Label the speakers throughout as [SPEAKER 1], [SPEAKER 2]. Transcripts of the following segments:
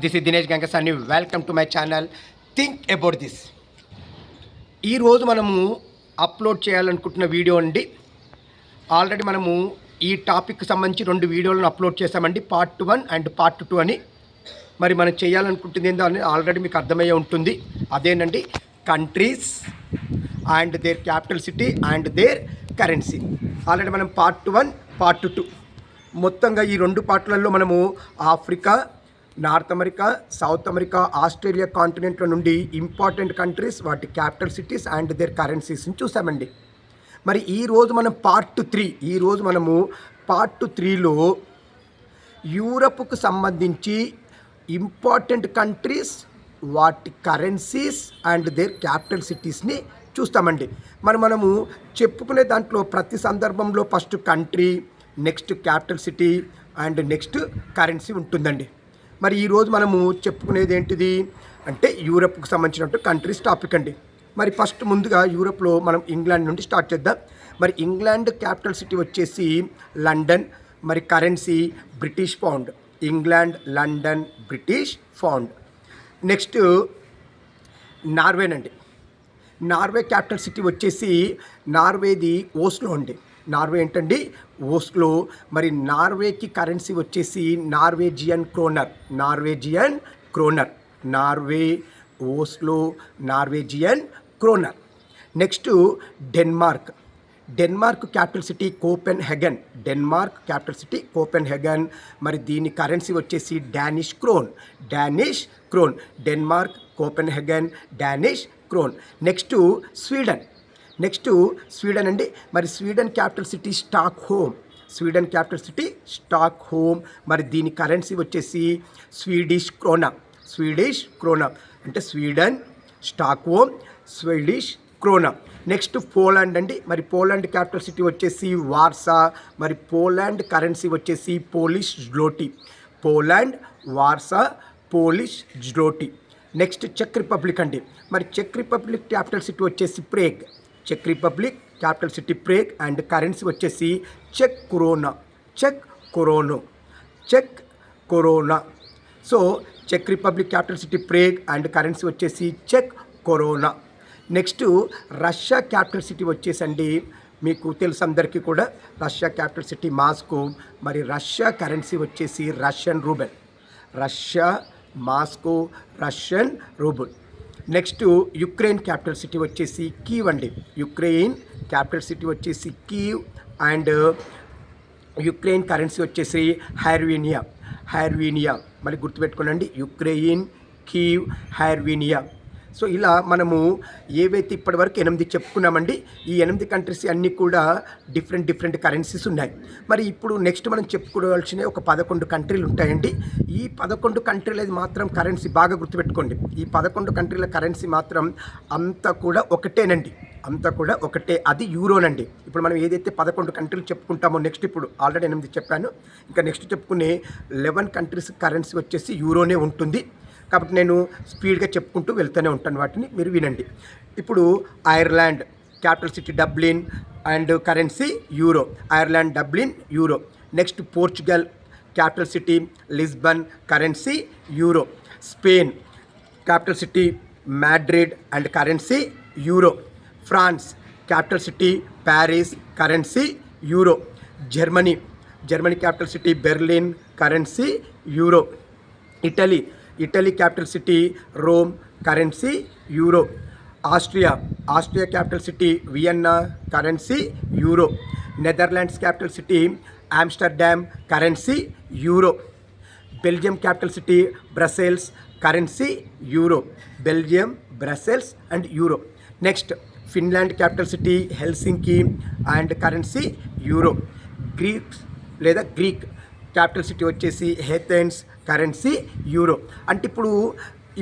[SPEAKER 1] This is Dinesh Gangasani. Welcome to my channel think about this. ఈరోజు మనము upload చేయాలనుకుంటున్న video అండి. ఆల్రెడీ మనము ఈ టాపిక్కి సంబంధించి 2 వీడియోలను అప్లోడ్ చేసామండి, పార్ట్ 1 అండ్ పార్ట్ 2 అని. మరి మనం చేయాలనుకుంటుంది ఏందో అని ఆల్రెడీ మీకు అర్థమయ్యే ఉంటుంది. అదేనండి, countries and their capital city and their currency. Already మనం పార్ట్ 1 పార్ట్ 2 మొత్తంగా ఈ 2 పార్ట్లలో మనము Africa, North America, South America, Australia కాంటినెంట్ల నుండి ఇంపార్టెంట్ కంట్రీస్, వాటి క్యాపిటల్ సిటీస్ అండ్ దేర్ కరెన్సీస్ని చూసామండి. మరి ఈరోజు మనం పార్ట్ 3లో యూరప్కు సంబంధించి ఇంపార్టెంట్ కంట్రీస్, వాటి కరెన్సీస్ అండ్ దేర్ క్యాపిటల్ సిటీస్ని చూస్తామండి. మనము చెప్పుకునే దాంట్లో ప్రతి సందర్భంలో first country, next capital city and next currency ఉంటుందండి. మరి ఈరోజు మనము చెప్పుకునేది ఏంటిది అంటే యూరప్కు సంబంధించినట్టు కంట్రీస్ టాపిక్ అండి. మరి ఫస్ట్ ముందుగా యూరప్లో మనం ఇంగ్లాండ్ నుండి స్టార్ట్ చేద్దాం. మరి ఇంగ్లాండ్ క్యాపిటల్ సిటీ వచ్చేసి లండన్, మరి currency British pound. England, London, British pound. Next నార్వేనండి. నార్వే క్యాపిటల్ సిటీ వచ్చేసి నార్వేది ఓస్లో అండి. నార్వే ఏంటండి? ఓస్లో. మరి నార్వేకి కరెన్సీ వచ్చేసి Norwegian kroner. Norway, Oslo, Norwegian kroner. Next Denmark capital city Copenhagen. మరి దీని కరెన్సీ వచ్చేసి Danish krone. Denmark, Copenhagen, Danish krone. Next Sweden అండి. మరి Sweden capital city Stockholm. మరి దీని కరెన్సీ వచ్చేసి స్వీడిష్ క్రోనా. అంటే Sweden, stock home, Swedish krona. Next Poland అండి. మరి పోలాండ్ క్యాపిటల్ సిటీ వచ్చేసి వార్సా. మరి పోలాండ్ కరెన్సీ వచ్చేసి పోలిష్ జ్లోటీ. నెక్స్ట్ చెక్ రిపబ్లిక్ అండి. మరి చెక్ రిపబ్లిక్ క్యాపిటల్ సిటీ వచ్చేసి ప్రేగ్. అండ్ కరెన్సీ వచ్చేసి check corona. So check republic capital city Prague and currency వచ్చేసి check corona. Next Russia capital city వచ్చేసండి, మీకు తెలుసు అందరికీ కూడా, రష్యా క్యాపిటల్ సిటీ మాస్కో. మరి రష్యా కరెన్సీ వచ్చేసి Russian rouble. Next Ukraine capital city వచ్చేసి కీవ్ అండి. అండ్ యుక్రెయిన్ కరెన్సీ వచ్చేసి హైర్వీనియా. మరి గుర్తుపెట్టుకోండి, యుక్రెయిన్, కీవ్, హైర్వీనియా. సో ఇలా మనము ఏవైతే ఇప్పటివరకు 8 చెప్పుకున్నామండి, ఈ 8 కంట్రీస్ అన్నీ కూడా డిఫరెంట్ కరెన్సీస్ ఉన్నాయి. మరి ఇప్పుడు నెక్స్ట్ మనం చెప్పుకోవాల్సిన ఒక 11 కంట్రీలు ఉంటాయండి. ఈ 11 కంట్రీలది మాత్రం కరెన్సీ బాగా గుర్తుపెట్టుకోండి. ఈ 11 కంట్రీల కరెన్సీ మాత్రం అంతా కూడా ఒకటే, అది యూరోనండి. ఇప్పుడు మనం ఏదైతే 11 కంట్రీలు చెప్పుకుంటామో నెక్స్ట్, ఇప్పుడు ఆల్రెడీ 8 చెప్పాను, ఇంకా నెక్స్ట్ చెప్పుకునే 11 కంట్రీస్ కరెన్సీ వచ్చేసి యూరోనే ఉంటుంది. కాబట్టి నేను స్పీడ్గా చెప్పుకుంటూ వెళ్తూనే ఉంటాను, వాటిని మీరు వినండి. ఇప్పుడు Ireland capital city Dublin and currency euro. Euro. Next Portugal capital city Lisbon, currency euro. Spain capital city Madrid and currency euro. France capital city Paris, currency euro. Germany capital city Berlin, currency euro. Italy capital city Rome, currency euro. Austria capital city Vienna, currency euro. Netherlands capital city Amsterdam, currency euro. Belgium capital city Brussels, currency euro. Brussels and euro. Next Finland capital city Helsinki and currency euro. Greek capital city వచ్చేసి హెథెన్స్, currency euro. అంటే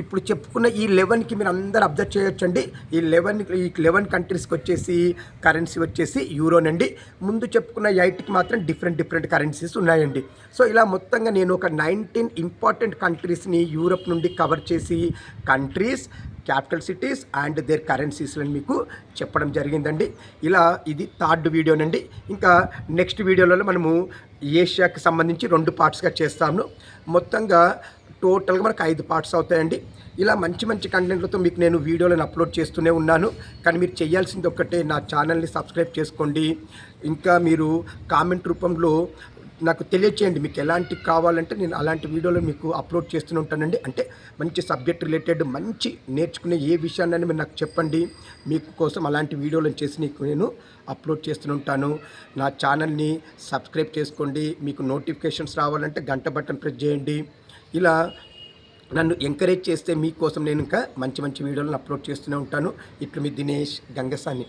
[SPEAKER 1] ఇప్పుడు చెప్పుకున్న ఈ 11కి మీరు అందరూ observe చేయొచ్చండి. ఈ 11 కంట్రీస్కి వచ్చేసి కరెన్సీ వచ్చేసి యూరోనండి. ముందు చెప్పుకున్న 8కి మాత్రం డిఫరెంట్ కరెన్సీస్ ఉన్నాయండి. సో ఇలా మొత్తంగా నేను ఒక 19 ఇంపార్టెంట్ కంట్రీస్ని యూరప్ నుండి కవర్ చేసి countries, capital cities and their కరెన్సీస్లను మీకు చెప్పడం జరిగిందండి. ఇలా ఇది 3rd వీడియోనండి. ఇంకా నెక్స్ట్ వీడియోలలో మనము ఏషియాకి సంబంధించి 2 పార్ట్స్గా చేస్తాము. మొత్తంగా టోటల్గా మనకు 5 పార్ట్స్ అవుతాయండి. ఇలా మంచి మంచి కంటెంట్లతో మీకు నేను వీడియోలను అప్లోడ్ చేస్తూనే ఉన్నాను. కానీ మీరు చేయాల్సింది ఒక్కటే, నా ఛానల్ని సబ్స్క్రైబ్ చేసుకోండి. ఇంకా మీరు కామెంట్ రూపంలో నాకు తెలియచేయండి. మీకు ఎలాంటివి కావాలంటే నేను అలాంటి వీడియోలు మీకు అప్లోడ్ చేస్తూనే ఉంటానండి. అంటే మంచి సబ్జెక్ట్ రిలేటెడ్ మంచి నేర్చుకునే ఏ విషయాన్నైనా మీరు నాకు చెప్పండి. మీకు కోసం అలాంటి వీడియోలను చేసి నేను అప్లోడ్ చేస్తూనే ఉంటాను. నా ఛానల్ని సబ్స్క్రైబ్ చేసుకోండి. మీకు నోటిఫికేషన్స్ రావాలంటే గంట బటన్ ప్రెస్ చేయండి. ఇలా నన్ను ఎంకరేజ్ చేస్తే మీకోసం నేను ఇంకా మంచి మంచి వీడియోలను అప్లోడ్ చేస్తూనే ఉంటాను. ఇట్లు మీ దినేష్ గంగసాని.